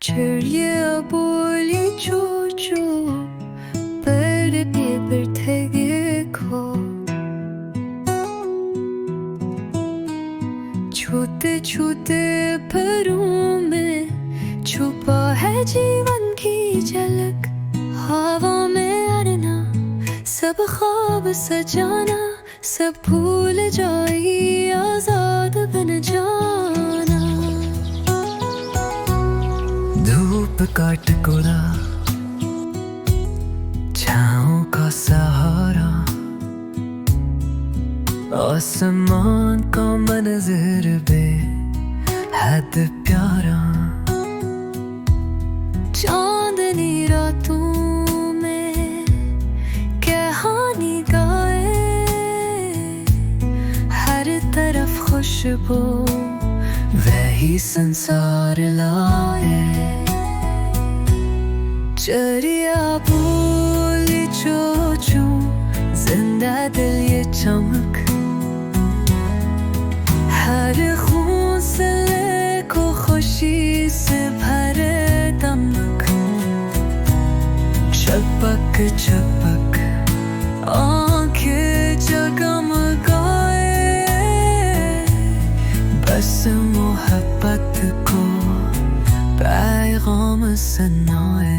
Çölye boyli çocuğu bir tegi ko छोटे छोटे परों में छुपा है जीवन की झलक हवा में अड़ना सब ख्वाब सजाना सब भूल जाए आजाद बन जाना धूप का टुकड़ा छाँव का सहारा आसमान का मंजर बेहद प्यारा चांदनी रातों में कहानी गाए हर तरफ खुशबू वही संसार लाए चरिया बोली चोचू जिंदा दिल ये चमक हर हौसले को खुशी से भरे दमक चपक चपक आंखें जगमगाए बस मोहब्बत को पैगाम सुनाए